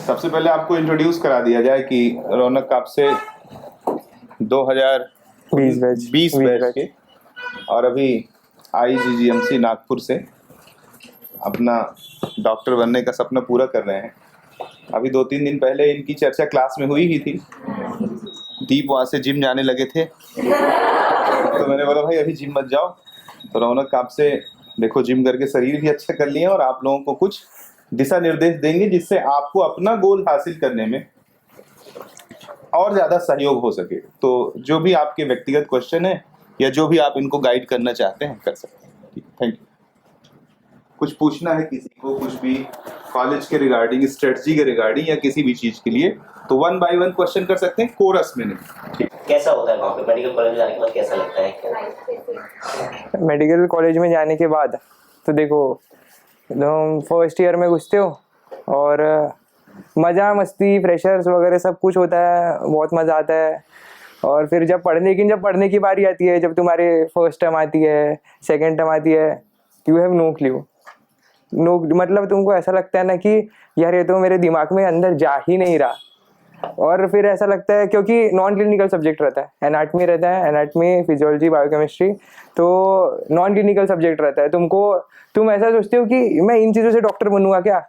सबसे पहले आपको इंट्रोड्यूस करा दिया जाए कि रौनक आपसे 2020 बैच के और अभी IGGMC नागपुर से अपना डॉक्टर बनने का सपना पूरा कर रहे हैं। अभी 2-3 दिन पहले इनकी चर्चा क्लास में हुई ही थी। दीप वहाँ से जिम जाने लगे थे तो मैंने बोला भाई अभी जिम मत जाओ। तो रौनक आपसे देखो जिम करके शरीर भी अच्छा कर लिए और आप लोगों को कुछ दिशा निर्देश देंगे जिससे आपको अपना गोल हासिल करने में और ज़्यादा सहयोग हो सके। तो जो भी आपके व्यक्तिगत क्वेश्चन है या जो भी आप इनको गाइड करना चाहते हैं कर सकते हैं। Thank you. कुछ पूछना है किसी को, कुछ भी कॉलेज के रिगार्डिंग, स्ट्रेटजी के रिगार्डिंग या किसी भी चीज़ के लिए तो 1 by 1 क्वेश्चन कर सकते हैं, कोरस में नहीं। कैसा होता है वहाँ पे मेडिकल कॉलेज में जाने के बाद, कैसा लगता है? मेडिकल कॉलेज में जाने के बाद तो देखो तुम फर्स्ट ईयर में घुसते हो और मज़ा मस्ती फ्रेशर्स वगैरह सब कुछ होता है, बहुत मज़ा आता है। और फिर जब पढ़ने की बारी आती है, जब तुम्हारे फर्स्ट टर्म आती है, सेकेंड टर्म आती है, you have no clue. No मतलब तुमको ऐसा लगता है ना कि यार ये तो मेरे दिमाग में अंदर जा ही नहीं रहा। और फिर ऐसा लगता है क्योंकि नॉन क्लिनिकल सब्जेक्ट रहता है, एनाटमी रहता है, एनाटमी फिजियोलॉजी बायोकेमिस्ट्री, तो नॉन क्लिनिकल सब्जेक्ट रहता है। तुम ऐसा सोचते हो कि मैं इन चीज़ों से डॉक्टर बनूंगा क्या,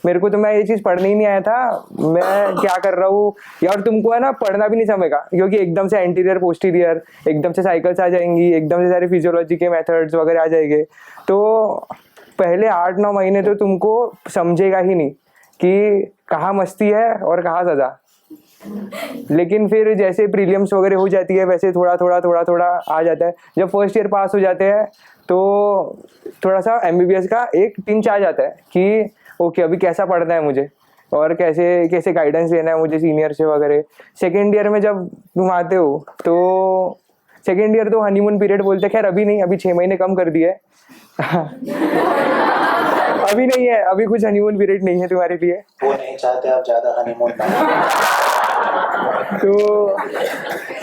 मेरे को तो मैं ये चीज़ पढ़ने ही नहीं आया था, मैं क्या कर रहा हूँ। यार तुमको है ना पढ़ना भी नहीं समझेगा क्योंकि एकदम से एंटीरियर पोस्टीरियर, एकदम से साइकिल्स आ जाएंगी, एकदम से सारे फिजियोलॉजी के मेथड्स वगैरह आ जाएंगे। तो पहले 8-9 महीने तो तुमको समझेगा ही नहीं कि कहाँ मस्ती है और कहाँ सजा। लेकिन फिर जैसे प्रीलिम्स वगैरह हो जाती है वैसे थोड़ा थोड़ा आ जाता है। जब फर्स्ट ईयर पास हो जाते हैं तो थोड़ा सा MBBS का एक पिंच आ जाता है कि ओके अभी कैसा पढ़ना है मुझे और कैसे गाइडेंस लेना है मुझे सीनियर से वगैरह। सेकेंड ईयर में जब तुम आते हो तो सेकेंड ईयर तो हनीमून पीरियड बोलते हैं, खैर अभी नहीं, अभी 6 महीने कम कर दिए अभी नहीं है, अभी कुछ हनीमून पीरियड नहीं है तुम्हारे लिए। वो नहीं चाहते आप ज्यादा हनीमून तो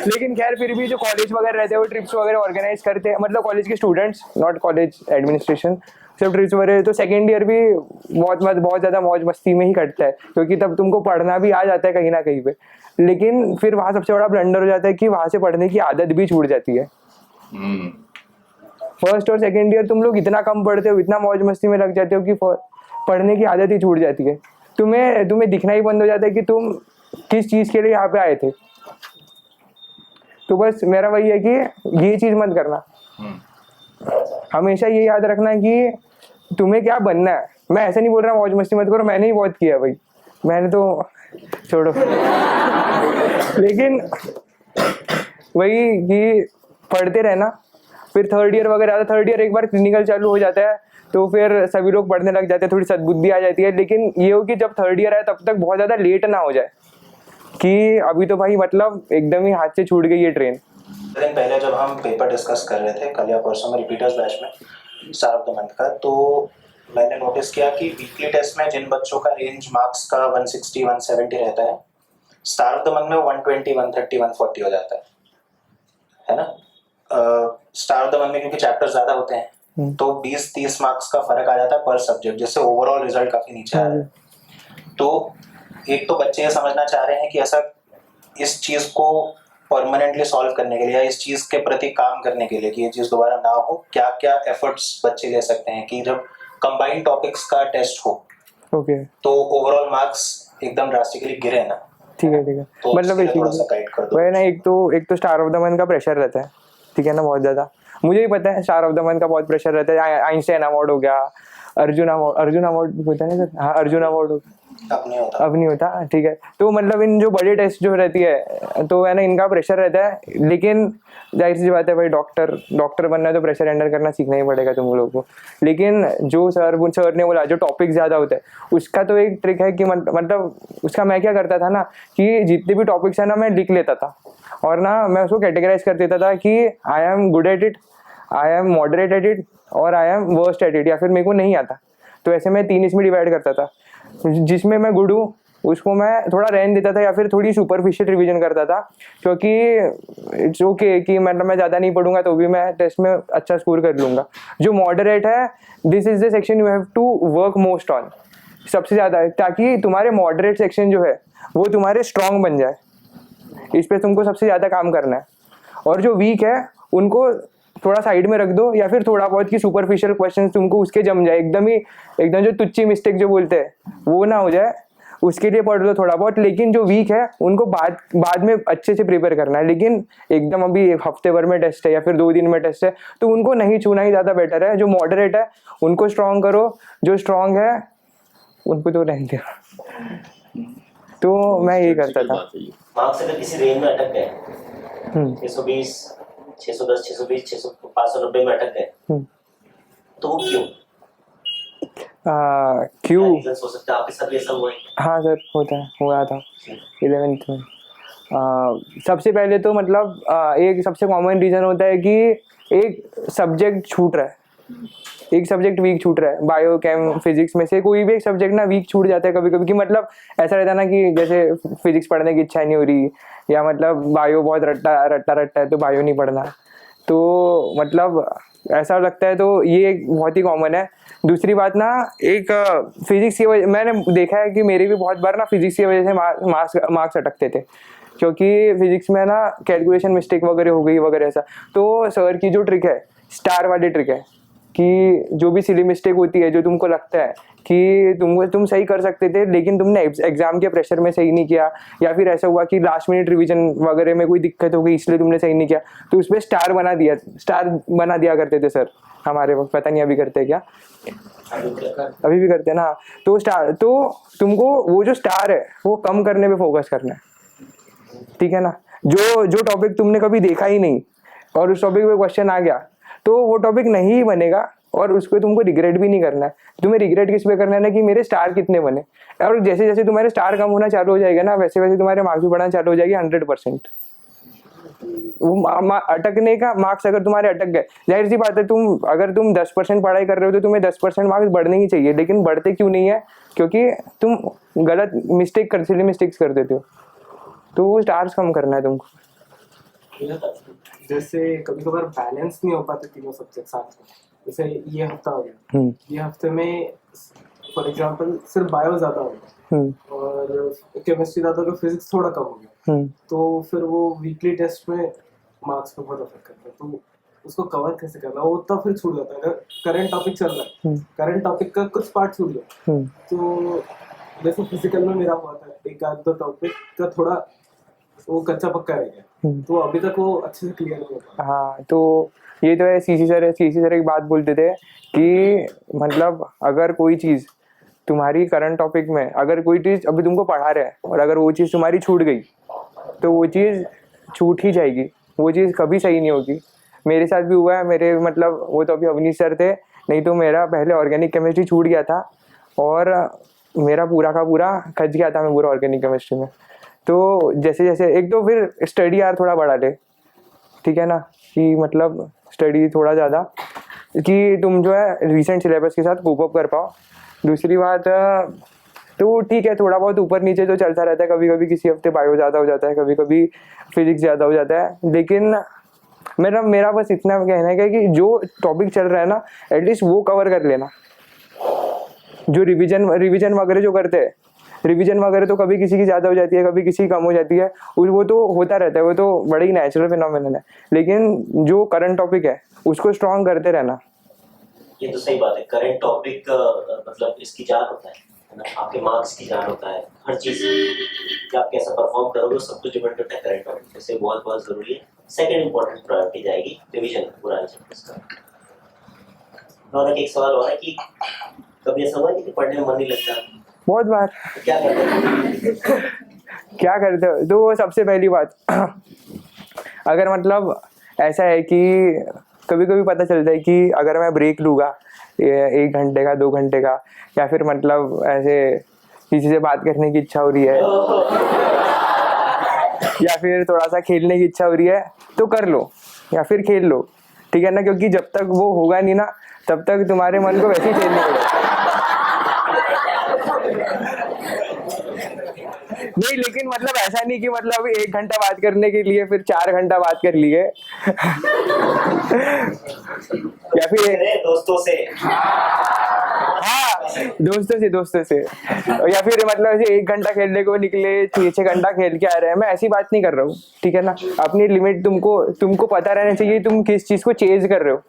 लेकिन खैर फिर भी जो कॉलेज वगैरह रहते हैं वो ट्रिप्स वगैरह ऑर्गेनाइज करते हैं, मतलब कॉलेज के स्टूडेंट्स, नॉट कॉलेज एडमिनिस्ट्रेशन, सब ट्रिप्स वगैरह। तो सेकेंड ईयर भी बहुत ज़्यादा मौज मस्ती में ही कटता है क्योंकि तब तुमको पढ़ना भी आ जाता है कहीं ना कहीं पे। लेकिन फिर वहाँ सबसे बड़ा ब्लंडर हो जाता है कि वहाँ से पढ़ने की आदत भी छूट जाती है। फर्स्ट और सेकेंड ईयर तुम लोग इतना कम पढ़ते हो, इतना मौज मस्ती में लग जाते हो कि पढ़ने की आदत ही छूट जाती है। तुम्हें दिखना ही बंद हो जाता है कि तुम किस चीज़ के लिए यहाँ पे आए थे। तो बस मेरा वही है कि ये चीज़ मत करना, हमेशा ये याद रखना कि तुम्हें क्या बनना है। मैं ऐसा नहीं बोल रहा मौज मस्ती मत करो, मैंने ही बहुत किया भाई, मैंने तो छोड़ो लेकिन वही कि पढ़ते रहना। फिर थर्ड ईयर वगैरह आता, थर्ड ईयर एक बार क्लिनिकल चालू हो जाता है तो फिर सभी लोग पढ़ने लग जाते हैं, थोड़ी सद्बुद्धि आ जाती है। लेकिन ये हो कि जब थर्ड ईयर आए तब तक बहुत ज़्यादा लेट ना हो जाए कि अभी तो भाई मतलब एकदम ही हाथ से छूट गई ये ट्रेन। दिन पहले जब हम पेपर डिस्कस कर रहे थे कल या परसों में रिपीटर्स बैच में स्टार ऑफ द मंथ का, तो मैंने नोटिस किया कि वीकली टेस्ट में जिन बच्चों का रेंज मार्क्स का 160-170 रहता है, स्टार ऑफ द मंथ में 120, 130, 140 हो जाता है ना। स्टार ऑफ द मंथ में क्योंकि चैप्टर ज़्यादा होते हैं तो 20-30 मार्क्स का फर्क आ जाता है पर सब्जेक्ट, जिससे ओवरऑल रिजल्ट काफ़ी नीचे आ रहा है। तो एक तो बच्चे ये समझना चाह रहे हैं कि ऐसा इस चीज़ को परमानेंटली सॉल्व करने के लिए या इस चीज़ के प्रति काम करने के लिए कि ये चीज़ दोबारा ना हो, क्या क्या एफर्ट्स बच्चे ले सकते हैं कि जब कंबाइंड टॉपिक्स का टेस्ट हो तो ओवरऑल मार्क्स एकदम ड्रास्टिकली गिरे ना। ठीक है तो मतलब थोड़ा सा गाइड कर दो। वही ना, एक तो स्टार ऑफ द मंथ का प्रेशर रहता है, ठीक है ना, बहुत ज़्यादा। मुझे भी पता है स्टार ऑफ द मंथ का बहुत प्रेशर रहता है। आइंस्टाइन अवार्ड हो गया, अर्जुन अवार्ड होता है ना सर, हाँ अर्जुन अवार्ड अब नहीं होता, ठीक है। तो मतलब इन जो बड़े टेस्ट जो रहती है तो है ना, इनका प्रेशर रहता है। लेकिन जाहिर सी बात है भाई, डॉक्टर बनना है तो प्रेशर हैंडल करना सीखना ही पड़ेगा तुम लोगों को। लेकिन जो सर ने बोला जो टॉपिक ज़्यादा होता है उसका तो एक ट्रिक है कि मतलब उसका मैं क्या करता था ना कि जितने भी टॉपिक्स है ना मैं लिख लेता था और ना मैं उसको कैटेगराइज कर देता था कि I am good at it, I am moderate at it और I am worst at it, या फिर मेरे को नहीं आता। तो ऐसे मैं 3 इसमें डिवाइड करता था। जिसमें मैं गुड हूँ उसको मैं थोड़ा रहने देता था या फिर थोड़ी सुपरफिशियल रिवीजन करता था, क्योंकि इट्स ओके कि मतलब मैं ज़्यादा नहीं पढ़ूंगा तो भी मैं टेस्ट में अच्छा स्कोर कर लूँगा। जो मॉडरेट है, this is the section you have to work most on, सबसे ज़्यादा, ताकि तुम्हारे मॉडरेट सेक्शन जो है वो तुम्हारे स्ट्रॉन्ग बन जाए। इस पे तुमको सबसे ज़्यादा काम करना है। और जो वीक है उनको थोड़ा साइड में रख दो, या फिर थोड़ा बहुत की सुपरफिशियल क्वेश्चन तुमको उसके जम जाए, एकदम जो तुच्छी मिस्टेक जो बोलते हैं वो ना हो जाए, उसके लिए पढ़ लो थोड़ा बहुत। लेकिन जो वीक है उनको बाद में अच्छे से प्रिपेयर करना है। लेकिन एकदम अभी एक हफ्ते भर में टेस्ट है या फिर 2 दिन में टेस्ट है तो उनको नहीं छूना ही ज़्यादा बेटर है। जो मॉडरेट है उनको स्ट्रॉन्ग करो, जो स्ट्रॉन्ग है उनको तो रहने दो। तो मैं यही करता था। मार्क्स अगर किसी रेंज में अटक गए 620, 610, 620, 600, 590 में अटक गए तो वो क्यों? क्यों? रीजन हो सकता है, आपके साथ भी ऐसा हुआ है? हाँ सर, हुआ था 11th में। सबसे पहले तो मतलब एक सबसे कॉमन रीज़न होता है कि एक सब्जेक्ट छूट रहा है, एक सब्जेक्ट वीक छूट रहा है। बायो, केम, फिजिक्स में से कोई भी एक सब्जेक्ट ना वीक छूट जाता है कभी कभी, कि मतलब ऐसा रहता है ना कि जैसे फिजिक्स पढ़ने की इच्छा नहीं हो रही, या मतलब बायो बहुत रट्टा है तो बायो नहीं पढ़ना, तो मतलब ऐसा लगता है। तो ये एक बहुत ही कॉमन है। दूसरी बात ना, एक फिजिक्स की वजह, मैंने देखा है कि मेरे भी बहुत बार ना फिजिक्स की वजह से मार्क्स अटकते थे, क्योंकि फिजिक्स में ना कैलकुलेशन मिस्टेक वगैरह हो गई वगैरह ऐसा। तो सर की जो ट्रिक है, स्टार वाली ट्रिक है, कि जो भी सिली मिस्टेक होती है, जो तुमको लगता है कि तुम सही कर सकते थे लेकिन तुमने एग्जाम के प्रेशर में सही नहीं किया, या फिर ऐसा हुआ कि लास्ट मिनट रिवीजन वगैरह में कोई दिक्कत हो गई इसलिए तुमने सही नहीं किया, तो उसमें स्टार बना दिया करते थे सर हमारे वक्त। पता नहीं अभी करते हैं क्या, अभी भी करते हैं ना। तो तुमको वो जो स्टार है वो कम करने पे फोकस करना है, ठीक है ना। जो टॉपिक तुमने कभी देखा ही नहीं और उस टॉपिक पे क्वेश्चन आ गया तो वो टॉपिक नहीं बनेगा, और उसको तुमको रिग्रेट भी नहीं करना है। तुम्हें रिग्रेट किस पे करना है ना, कि मेरे स्टार कितने बने। और जैसे जैसे तुम्हारे स्टार कम होना चालू हो जाएगा ना, वैसे वैसे तुम्हारे मार्क्स भी बढ़ना चालू हो जाएगी 100%। वो अटकने का मार्क्स, अगर तुम्हारे अटक गए, जाहिर सी बात है, अगर तुम 10% पढ़ाई कर रहे हो तो तुम्हें 10% मार्क्स बढ़ने ही चाहिए। लेकिन बढ़ते क्यों नहीं है? क्योंकि तुम गलत मिस्टेक्स कर देते हो। तो वो स्टार्स कम करना है तुमको। जैसे कभी कभार बैलेंस नहीं हो पाते तीनों सब्जेक्ट साथ में, जैसे ये हफ्ता हो गया, ये हफ्ते में फॉर एग्जांपल सिर्फ बायो ज्यादा हो गया और केमिस्ट्री ज्यादा हो गया, फिजिक्स थोड़ा कम हो गया, तो फिर वो वीकली टेस्ट में मार्क्स पे बहुत अफेक्ट करता है। तो उसको कवर कैसे करना, वो तब फिर छूट जाता है। अगर करंट टॉपिक चल रहा है, करंट टॉपिक का कुछ पार्ट छूट गया, तो जैसे फिजिकल में मेरा हुआ था, एक आध दो टॉपिक का थोड़ा वो कच्चा पक्का रह गया, तो अभी तक वो अच्छे से क्लियर नहीं होता। हाँ, तो ये तो है। सीसी सर एक बात बोलते थे कि मतलब अगर कोई चीज़ तुम्हारी करंट टॉपिक में, अगर कोई चीज़ अभी तुमको पढ़ा रहा है और अगर वो चीज़ तुम्हारी छूट गई तो वो चीज़ छूट ही जाएगी, वो चीज़ कभी सही नहीं होगी। मेरे साथ भी हुआ है। मेरे मतलब वो तो अभी अवनीश सर थे, नहीं तो मेरा पहले ऑर्गेनिक केमिस्ट्री छूट गया था और मेरा पूरा का पूरा खच गया था मैं पूरा ऑर्गेनिक केमिस्ट्री में। तो जैसे जैसे एक तो फिर स्टडी यार थोड़ा बढ़ा ले, ठीक है ना, कि मतलब स्टडी थोड़ा ज़्यादा, कि तुम जो है रिसेंट सिलेबस के साथ कोप अप कर पाओ। दूसरी बात तो ठीक है, थोड़ा बहुत ऊपर नीचे तो चलता रहता है, कभी कभी किसी हफ्ते बायो ज़्यादा हो जाता है, कभी कभी फिजिक्स ज़्यादा हो जाता है। लेकिन मेरा बस इतना कहना है कि जो टॉपिक चल रहा है ना, एटलीस्ट वो कवर कर लेना। जो रिवीजन वगैरह जो करते हैं, रिवीजन वगैरह तो कभी किसी की ज़्यादा हो जाती है, कभी किसी की कम हो जाती है, वो तो होता रहता है, वो तो बड़ी नेचुरल फिनोमिनन है। लेकिन जो करंट टॉपिक है उसको स्ट्रॉन्ग करते रहना। ये तो सही बात है। करंट टॉपिक मतलब इसकी जान होता है ना, आपके मार्क्स की जान होता है, हर चीज़ कि आप कैसा परफॉर्म करोगे सब कुछ डिपेंड करता है करंट टॉपिक। इससे बहुत बहुत ज़रूरी है। सेकेंड इंपॉर्टेंट प्रायोरिटी जाएगी रिविजन पुराने चैप्टर्स का। और एक सवाल और है कि कभी ऐसा हुआ है कि पढ़ने में मन नहीं लगता? बहुत बार। क्या करते हो? तो सबसे पहली बात, अगर मतलब ऐसा है कि कभी कभी पता चलता है कि अगर मैं ब्रेक लूँगा 1 घंटे का 2 घंटे का, या फिर मतलब ऐसे किसी से बात करने की इच्छा हो रही है या फिर थोड़ा सा खेलने की इच्छा हो रही है, तो कर लो या फिर खेल लो, ठीक है ना। क्योंकि जब तक वो होगा नहीं ना, तब तक तुम्हारे मन को वैसे ही खेलना पड़ेगा। नहीं, लेकिन मतलब ऐसा नहीं कि मतलब 1 घंटा बात करने के लिए फिर 4 घंटा बात कर लिए या फिर दोस्तों से। हाँ, दोस्तों से या फिर मतलब ऐसे 1 घंटा खेलने को निकले 6 घंटा खेल के आ रहे हैं, मैं ऐसी बात नहीं कर रहा हूँ, ठीक है ना। अपनी लिमिट तुमको पता रहना चाहिए तुम किस चीज को चेज कर रहे हो।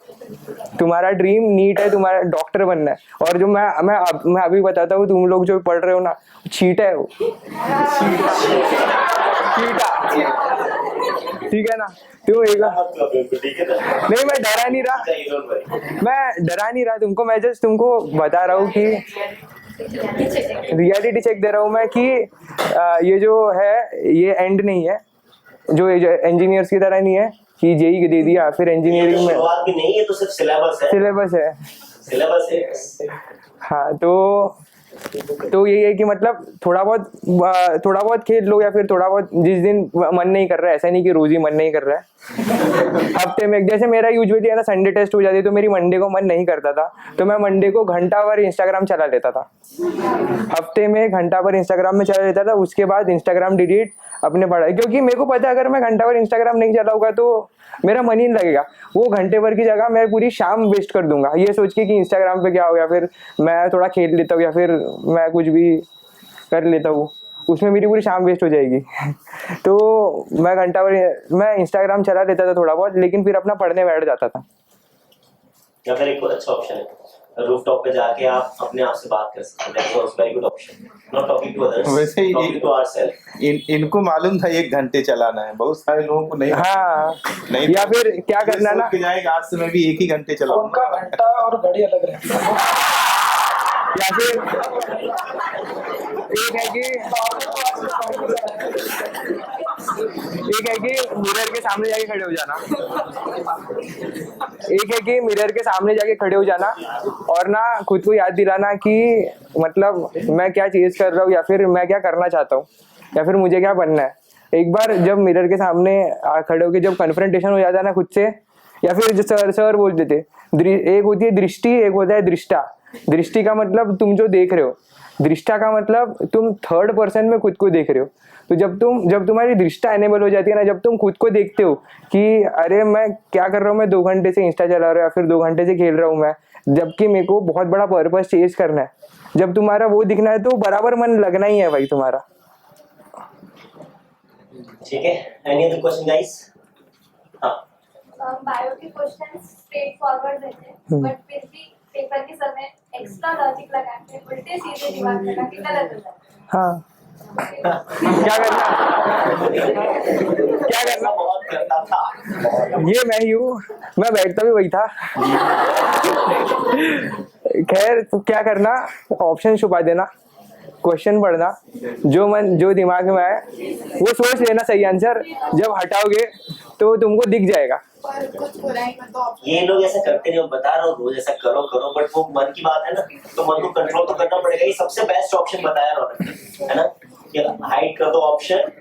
तुम्हारा ड्रीम नीट है, तुम्हारा डॉक्टर बनना है, और जो मैं अभी बताता हूँ, तुम लोग जो पढ़ रहे हो ना, चीटा है वो, चीटा, ठीक है ना। तो एक नहीं, मैं डरा नहीं रहा तुमको, मैं जस्ट तुमको बता रहा हूँ कि रियलिटी चेक दे रहा हूँ मैं कि ये जो है ये एंड नहीं है, जो इंजीनियर्स की तरह नहीं है कि जेई दे दिया फिर इंजीनियरिंग में शुरुआत भी नहीं है, तो सिर्फ सिलेबस है। हाँ, तो यही है कि मतलब थोड़ा बहुत खेल लो, या फिर थोड़ा बहुत जिस दिन मन नहीं कर रहा है, ऐसा नहीं कि रोज ही मन नहीं कर रहा है। हफ्ते में जैसे मेरा यूजुअली है ना, संडे टेस्ट हो जाती है तो मेरी मंडे को मन नहीं करता था, तो मैं मंडे को घंटा भर इंस्टाग्राम चला लेता था, हफ्ते में घंटा भर इंस्टाग्राम में चला लेता था। उसके बाद इंस्टाग्राम डिलीट अपने पढ़ाई, क्योंकि मेरे को पता है अगर मैं घंटा भर इंस्टाग्राम नहीं चलाऊंगा तो मेरा मन ही नहीं लगेगा। वो घंटे भर की जगह मैं पूरी शाम वेस्ट कर दूंगा ये सोच के कि इंस्टाग्राम पे क्या हो गया, फिर मैं थोड़ा खेल लेता हूँ या फिर मैं कुछ भी कर लेता हूँ, उसमें मेरी पूरी शाम वेस्ट हो जाएगी। तो मैं घंटा भर मैं इंस्टाग्राम चला लेता था थोड़ा बहुत, लेकिन फिर अपना पढ़ने बैठ जाता था। या फिर एक और अच्छा ऑप्शन है, रूफटॉप पे जाके आप अपने आप से बात कर सकते हैं, that's was very good option, not talking to others, वैसे ही टॉकिंग टू आवरसेल्फ। इनको मालूम था 1 घंटे चलाना है, बहुत सारे लोगों को नहीं। हाँ, नहीं, या फिर क्या करना ना, जाएगा आज से मैं भी 1 ही घंटे चलाऊंगा। उनका घंटा और घड़ी अलग रहती है। या फिर एक है कि मिरर के सामने जाके खड़े हो जाना, और ना खुद को याद दिलाना कि मतलब मैं क्या चीज कर रहा हूँ, या फिर मैं क्या करना चाहता हूँ, या फिर मुझे क्या बनना है। एक बार जब मिरर के सामने खड़े होके जब कन्फ्रंटेशन हो जाता है ना खुद से, या फिर जो सर बोलते थे, एक होती है दृष्टि, एक होता है दृष्टा। दृष्टि का मतलब तुम जो देख रहे हो, दृष्टा का मतलब तुम 3rd पर्सन में खुद को देख रहे हो। तो जब तुम्हारी दृष्टा एनेबल हो जाती है ना, जब तुम खुद को देखते हो कि अरे मैं क्या कर रहा हूँ, मैं 2 घंटे से इंस्टा चला रहा हूँ या फिर 2 घंटे से खेल रहा हूँ मैं, जबकि मेरे को बहुत बड़ा पर्पस चेज करना है, जब तुम्हारा वो दिखना है तो बराबर मन लगना ही है भाई तुम्हारा। ठीक है, एनी अदर क्वेश्चन गाइस? हाँ, बायो के क्वेश्चन स्ट्रेट फॉरवर्ड रहते हैं, बट फिर भी पेपर के समय एक्स्ट्रा लॉजिक लगा के उल्टे सीधे दिमाग लगा के गलत हो जाता है। हाँ, क्या करना बहुत करता था ये मैं ही हूँ, मैं बैठता भी वही था। खैर, तो क्या करना, ऑप्शन छुपा देना, क्वेश्चन पढ़ना, जो दिमाग में आए वो सोच लेना सही आंसर, जब हटाओगे तो तुमको दिख जाएगा। ये लोग ऐसा करते नहीं, बता रहा हूँ रोज ऐसा करो, बट वो मन की बात है ना, तो मन को कंट्रोल तो करना पड़ेगा। ये सबसे बेस्ट ऑप्शन बताया रौनक, है ना, कि हाइड कर दो ऑप्शन,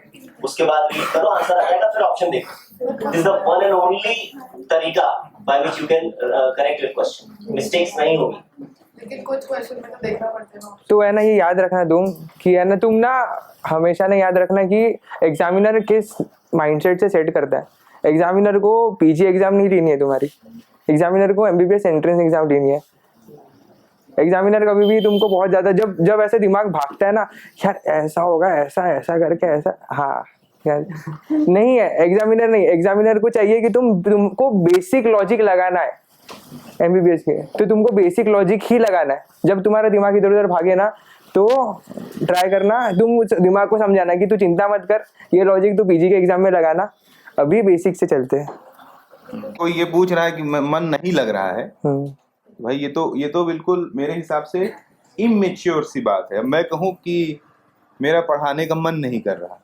उसके बाद रीड करो, आंसर आ जाएगा, फिर ऑप्शन देखो। This is the one and only तरीका by which you can correct your question, mistakes नहीं होगी। लेकिन कुछ क्वेश्चन में तो देखना पड़ता है। तो है ना, ये याद रखना तुम कि है ना, तुम ना हमेशा ना याद रखना कि एग्जामिनर किस माइंडसेट से सेट करता है। एग्जामिनर को पीजी एग्जाम नहीं लेनी है तुम्हारी, एग्जामिनर को एमबीबीएस एंट्रेंस एग्जाम लेनी है। एग्जामिनर कभी भी तुमको बहुत ज्यादा जब ऐसे दिमाग भागता है ना, यार ऐसा होगा, ऐसा करके ऐसा, हाँ यार नहीं है, एग्जामिनर नहीं, एग्जामिनर को चाहिए कि तुमको बेसिक लॉजिक लगाना है एमबीबीएस के, तो तुमको बेसिक लॉजिक ही लगाना है। जब तुम्हारा दिमाग इधर उधर भागे ना, तो ट्राई करना, तुम दिमाग को समझाना कि तू चिंता मत कर, ये लॉजिक तू पीजी के एग्जाम में लगाना, अभी बेसिक से चलते हैं। कोई ये पूछ रहा है कि मन नहीं लग रहा है, भाई ये तो बिल्कुल मेरे हिसाब से इमेच्योर सी बात है। मैं कहूँ कि मेरा पढ़ाने का मन नहीं कर रहा,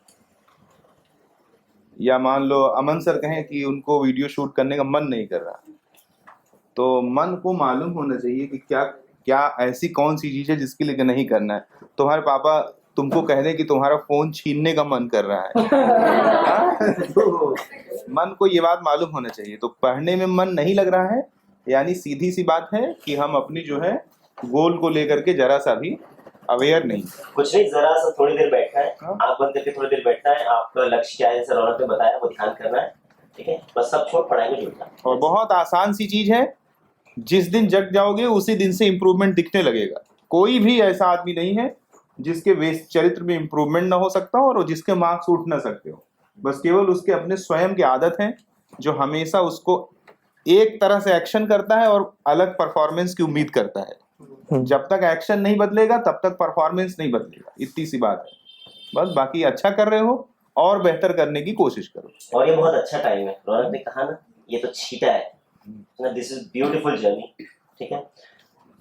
या मान लो अमन सर कहें कि उनको वीडियो शूट करने का मन नहीं कर रहा, तो मन को मालूम होना चाहिए कि क्या ऐसी कौन सी चीज है जिसके लिए नहीं करना है। तुम्हारे पापा तुमको कह दें कि तुम्हारा फोन छीनने का मन कर रहा है तो मन को ये बात मालूम होना चाहिए। तो पढ़ने में मन नहीं लग रहा है, यानी सीधी सी बात है कि हम अपनी जो है गोल को लेकर के जरा सा भी अवेयर नहीं। कुछ नहीं, जरा सा थोड़ी देर बैठना है, आंख बंद करके थोड़ी देर बैठना है, आपका लक्ष्य क्या है, जैसे रौनक ने बताया, वो ध्यान करना है, ठीक है, बस सब छोड़ पढ़ाई में जुटना। और बहुत आसान सी चीज है, जिस दिन जग जाओगे उसी दिन से इम्प्रूवमेंट दिखने लगेगा। कोई भी ऐसा आदमी नहीं है जिसके चरित्र में इंप्रूवमेंट ना हो सकता हो और जिसके मार्क्स उठ ना सकते हो। बस केवल उसके अपने स्वयं की आदत है जो हमेशा उसको एक तरह से एक्शन करता है और अलग परफॉर्मेंस की उम्मीद करता है। जब तक एक्शन नहीं बदलेगा तब तक परफॉर्मेंस नहीं बदलेगा, इतनी सी बात है बस। बाकी अच्छा कर रहे हो और बेहतर करने की कोशिश करो। और ये बहुत अच्छा टाइम है, रौनक ने कहा ना ये तो छीटा है ना, दिस इज ब्यूटीफुल जर्नी। ठीक है,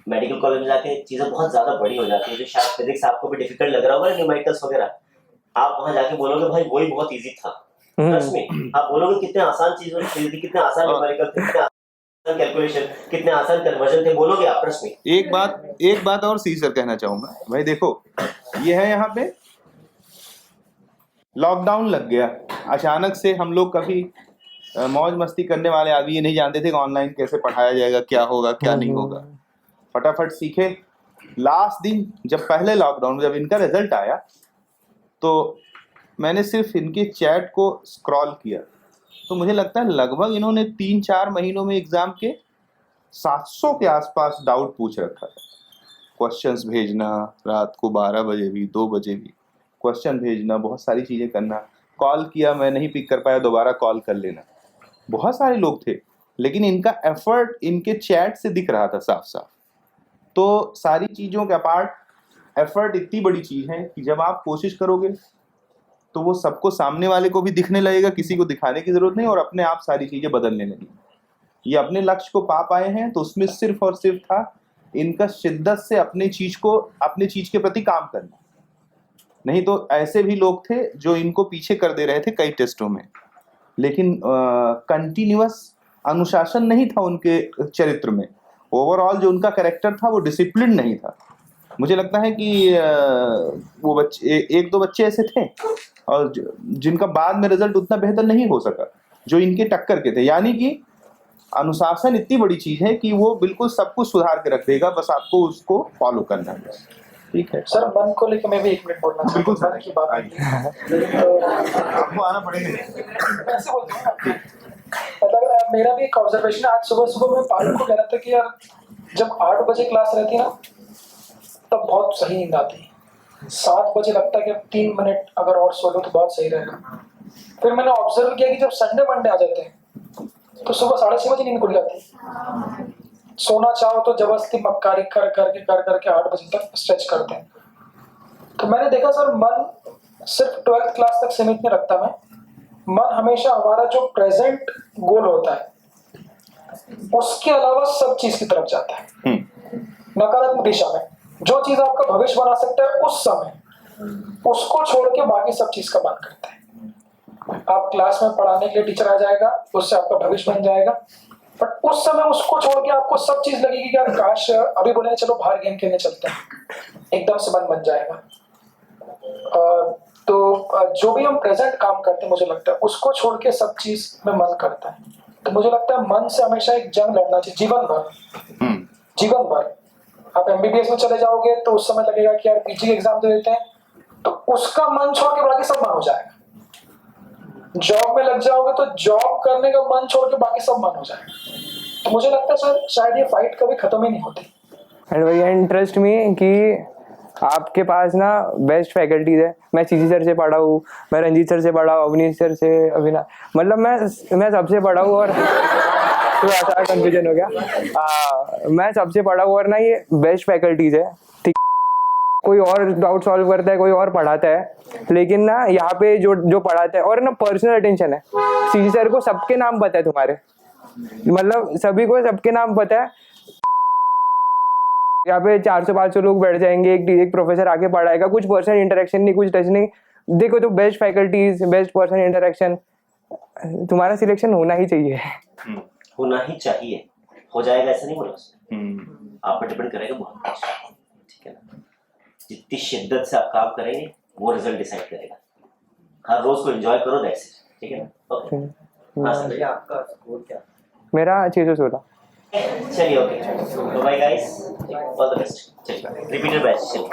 मेडिकल कॉलेज में जाके चीजें बहुत ज्यादा बड़ी हो जाती है। जो शायद फिजिक्स आपको भी डिफिकल्ट लग रहा होगा, न्यूमेरिकल्स वगैरह, आप वहां जाके बोलोगे भाई वही बहुत इजी था। ट्रस्ट मी, आप बोलोगे कितने आसान चीजें थी, कितने आसान न्यूमेरिकल थे, कितने आसान कैलकुलेशन, कितने आसान कन्वर्जन थे, बोलोगे आप। Trust me. एक बात और सी सर कहना चाहूंगा भाई, देखो ये है यहाँ पे लॉकडाउन लग गया अचानक से। हम लोग कभी मौज मस्ती करने वाले आदमी ये नहीं जानते थे कि ऑनलाइन कैसे पढ़ाया जाएगा, क्या होगा क्या नहीं होगा। फटाफट सीखे। लास्ट दिन जब पहले लॉकडाउन जब इनका रिजल्ट आया तो मैंने सिर्फ इनके चैट को स्क्रॉल किया तो मुझे लगता है लगभग इन्होंने 3-4 महीनों में एग्जाम के 700 के आसपास डाउट पूछ रखा है। क्वेश्चंस भेजना, रात को 12 बजे भी 2 बजे भी क्वेश्चन भेजना, बहुत सारी चीज़ें करना। कॉल किया, मैं नहीं पिक कर पाया, दोबारा कॉल कर लेना। बहुत सारे लोग थे लेकिन इनका एफर्ट इनके चैट से दिख रहा था साफ साफ। तो सारी चीज़ों के अपार्ट एफर्ट इतनी बड़ी चीज़ है कि जब आप कोशिश करोगे तो वो सबको, सामने वाले को भी दिखने लगेगा, किसी को दिखाने की ज़रूरत नहीं और अपने आप सारी चीज़ें बदलने लगी। ये अपने लक्ष्य को पा पाए हैं तो उसमें सिर्फ और सिर्फ था इनका शिद्दत से अपने चीज़ के प्रति काम करना। नहीं तो ऐसे भी लोग थे जो इनको पीछे कर दे रहे थे कई टेस्टों में, लेकिन कंटिन्यूअस अनुशासन नहीं था उनके चरित्र में। ओवरऑल जो उनका कैरेक्टर था वो डिसिप्लिन नहीं था। मुझे लगता है कि वो बच्चे, एक दो बच्चे ऐसे थे और जिनका बाद में रिजल्ट उतना बेहतर नहीं हो सका जो इनके टक्कर के थे। यानी कि अनुशासन इतनी बड़ी चीज़ है कि वो बिल्कुल सब कुछ सुधार के रख देगा, बस आपको उसको फॉलो करना है। ठीक है सर, मन को लेकर मैं भी 1 मिनट बोलना बिल्कुल चाहता हूँ। मन की बात आपको आना पड़ेगा। ऐसे बोलते हैं ना, मतलब मेरा भी एक ऑब्जर्वेशन है। आज सुबह सुबह मैं पारुल को कह रहा था कि यार जब 8 बजे क्लास रहती है ना तब बहुत सही नींद आती है। 7 बजे लगता है कि 3 मिनट अगर और सो लो तो बहुत सही रहेगा। फिर मैंने ऑब्जर्व किया कि जब संडे मंडे आ जाते हैं तो सुबह 6:30 बजे नींद खुल जाती है। सोना चाहो तो जबरदस्ती मक्कारी कर करके 8 बजे तक स्ट्रेच करते हैं। तो मैंने देखा सर, मन सिर्फ 12th क्लास तक सीमित नहीं रखता मैं। मन हमेशा हमारा जो प्रेजेंट गोल होता है उसके अलावा सब चीज की तरफ जाता है, नकारात्मक दिशा में। जो चीज आपका भविष्य बना सकता है उस समय उसको छोड़ के बाकी सब चीज का मन करता है। आप क्लास में पढ़ाने के लिए टीचर आ जाएगा, उससे आपका भविष्य बन जाएगा, बट उस समय उसको छोड़ के आपको सब चीज लगेगी कि यार काश अभी बोले चलो बाहर गेम खेलने चलते हैं, एकदम से मन बन जाएगा। तो जो भी हम प्रेजेंट काम करते हैं मुझे लगता है उसको छोड़ के सब चीज में मन करता है। तो मुझे लगता है मन से हमेशा एक जंग लड़ना चाहिए जीवन भर। आप MBBS में चले जाओगे तो उस समय लगेगा कि यार PG के एग्जाम दे देते हैं, तो उसका मन छोड़ के बाकी सब मन हो जाएगा। जॉब में लग जाओगे तो जॉब करने का मन छोड़ के बाकी सब मन हो जाएगा। तो मुझे लगता है सर शायद ये फाइट कभी खत्म ही नहीं होती। एंड भैया इंटरेस्ट में कि आपके पास ना बेस्ट फैकल्टीज है। मैं CC सर से पढ़ा हूँ, मैं रंजीत सर से पढ़ा हूँ, अवनीश सर से, अविनाश, मतलब मैं सबसे पढ़ा हूँ। और थोड़ा सा कंफ्यूजन हो गया। मैं सबसे पढ़ा हूँ और ना ये बेस्ट फैकल्टीज है। ठीक, कोई और डाउट सॉल्व करता है, कोई और पढ़ाता है, लेकिन ना यहाँ पे जो पढ़ाता है और ना पर्सनल अटेंशन है। CC सर को सबके नाम पता है तुम्हारे, मतलब सभी को सबके नाम पता है। यहाँ पे 400-500 लोग बैठ जाएंगे, एक प्रोफेसर आके पढ़ाएगा, कुछ पर्सनल इंटरेक्शन नहीं, कुछ टच नहीं। देखो तो best faculties, best personal interaction, तुम्हारा सिलेक्शन होना ही चाहिए। होना ही चाहिए, हो जाएगा ऐसा नहीं बोला उसने। आप पर डिपेंड करेगा बहुत कुछ, ठीक है ना। जितनी शिद्दत से आप काम करेंगे वो रिजल्ट डिसाइड करेगा। हर रोज को एंजॉय करो, दैट्स इट, ठीक है ना। ओके, हाँ सर, आपका स्कोर क्या? मेरा 616। चलिए, okay, bye guys, all the best. चलिए, रिपीटेड बैच, चलिए।